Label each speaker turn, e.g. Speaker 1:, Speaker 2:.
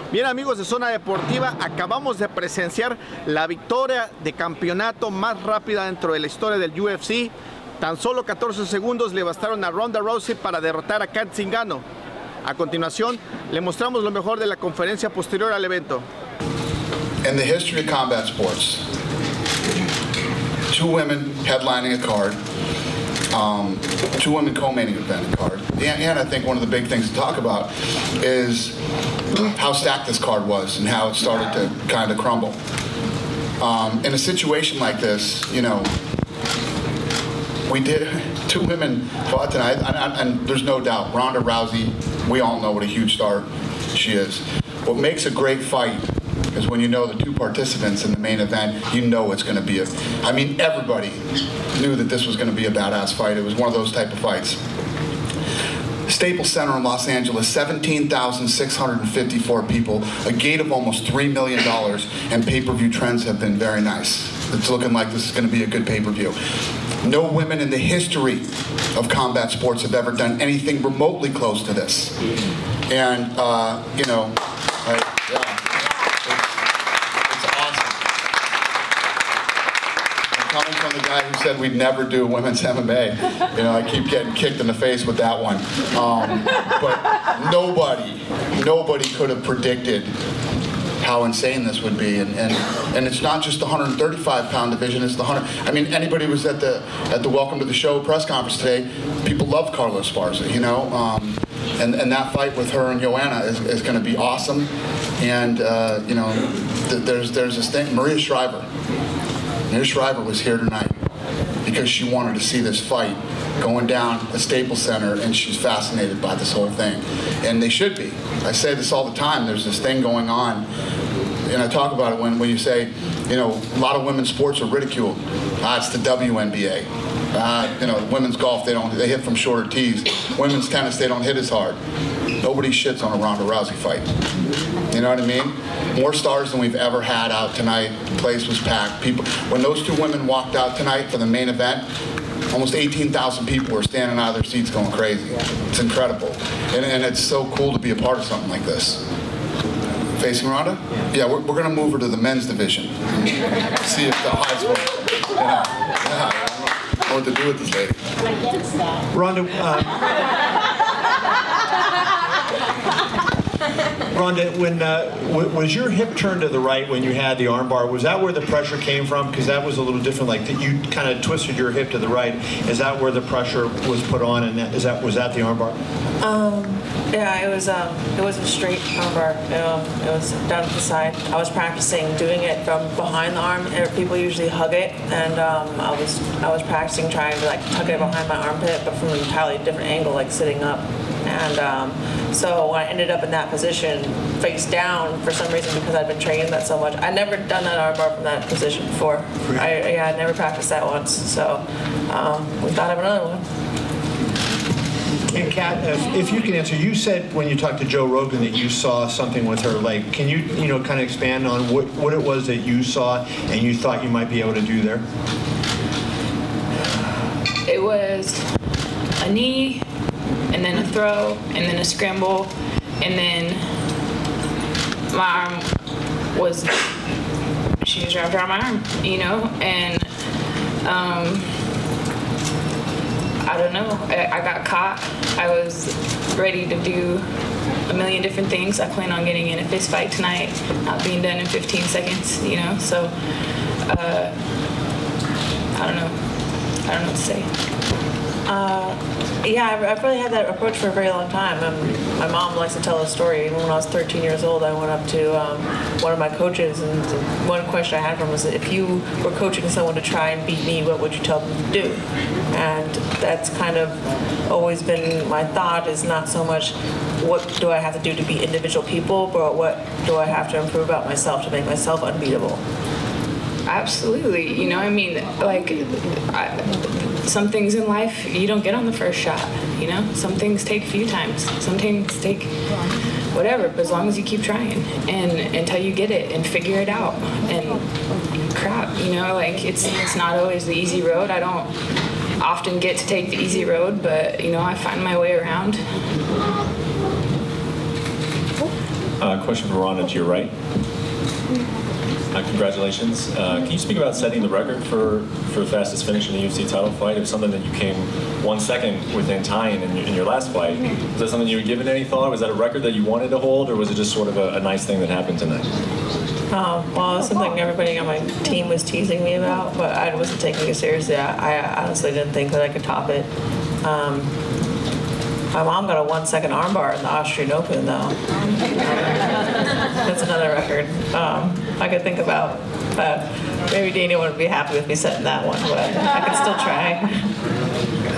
Speaker 1: Bien, amigos de Zona Deportiva, acabamos de presenciar la victoria de campeonato más rápida dentro de la historia del UFC. Tan solo 14 segundos le bastaron a Ronda Rousey para derrotar a Cat Zinagano. A continuación, le mostramos lo mejor de la conferencia posterior al evento.
Speaker 2: In the history of combat sports, two women headlining a card, two women co-main event a card. And I think one of the big things to talk about is how stacked this card was and how it started to kind of crumble. In a situation like this, you know, we did, two women fought tonight, and there's no doubt, Ronda Rousey, we all know what a huge star she is. What makes a great fight is when you know the two participants in the main event, you know it's going to be I mean, everybody knew that this was going to be a badass fight. It was one of those type of fights. Staples Center in Los Angeles, 17,654 people, a gate of almost $3 million, and pay-per-view trends have been very nice. It's looking like this is going to be a good pay-per-view. No women in the history of combat sports have ever done anything remotely close to this. And, you know, it's awesome. I'm coming from the guy who said we'd never do women's MMA. You know, I keep getting kicked in the face with that one. But nobody could have predicted how insane this would be, and it's not just the 135-pound division, it's the 100. I mean, anybody who was at the Welcome to the Show press conference today, people love Carla Esparza, you know, and that fight with her and Joanna is going to be awesome. And you know, there's this thing. Maria Shriver was here tonight because she wanted to see this fight going down at Staples Center, and she's fascinated by this whole thing, and they should be. I say this all the time. There's this thing going on, and I talk about it when you say, you know, a lot of women's sports are ridiculed. It's the WNBA. You know, women's golf, they hit from shorter tees. Women's tennis, they don't hit as hard. Nobody shits on a Ronda Rousey fight. You know what I mean? More stars than we've ever had out tonight. The place was packed. People, when those two women walked out tonight for the main event, almost 18,000 people were standing out of their seats going crazy. It's incredible. And it's so cool to be a part of something like this. Facing Ronda? Yeah, we're going to move her to the men's division. See if the highs will. Yeah. I don't know what to do with this lady.
Speaker 3: Ronda, when was your hip turned to the right when you had the armbar? Was that where the pressure came from? Because that was a little different. Like that, you kind of twisted your hip to the right. Is that where the pressure was put on? And was that the armbar?
Speaker 4: Yeah, it was a straight armbar. It was down to the side. I was practicing doing it from behind the arm. People usually hug it, and I was practicing trying to like tuck it behind my armpit, but from an entirely different angle, like sitting up. And so when I ended up in that position, face down, for some reason, because I'd been training that so much, I'd never done that armbar from that position before. I'd never practiced that once. So we thought of another one.
Speaker 3: And Kat, if you can answer, you said when you talked to Joe Rogan that you saw something with her leg. Can you kind of expand on what it was that you saw and you thought you might be able to do there?
Speaker 5: It was a knee, and then a throw, and then a scramble, and then my arm was, she was wrapped around my arm, you know, and I don't know, I got caught. I was ready to do a million different things. I plan on getting in a fist fight tonight, not being done in 15 seconds, you know, so I don't know what to say. Yeah, I've really had that approach for a very long time. My mom likes to tell a story. Even when I was 13 years old, I went up to one of my coaches, and one question I had from him was, if you were coaching someone to try and beat me, what would you tell them to do? And that's kind of always been my thought, is not so much what do I have to do to beat individual people, but what do I have to improve about myself to make myself unbeatable. Absolutely. You know, I mean, like, some things in life you don't get on the first shot, you know? Some things take a few times. Some things take whatever, but as long as you keep trying and until you get it and figure it out. And crap, you know, like, it's not always the easy road. I don't often get to take the easy road, but, you know, I find my way around.
Speaker 6: Question for Ronda, to your right. Congratulations. Can you speak about setting the record for fastest finish in the UFC title fight? It was something that you came 1 second within tying in your last fight. Was that something you had given any thought? Was that a record that you wanted to hold, or was it just sort of a nice thing that happened tonight?
Speaker 4: Well, it was something everybody on my team was teasing me about, but I wasn't taking it seriously. I honestly didn't think that I could top it. My mom got a 1 second armbar in the Austrian Open, though. That's another record I could think about. But maybe Dana wouldn't be happy with me setting that one, but I could still try.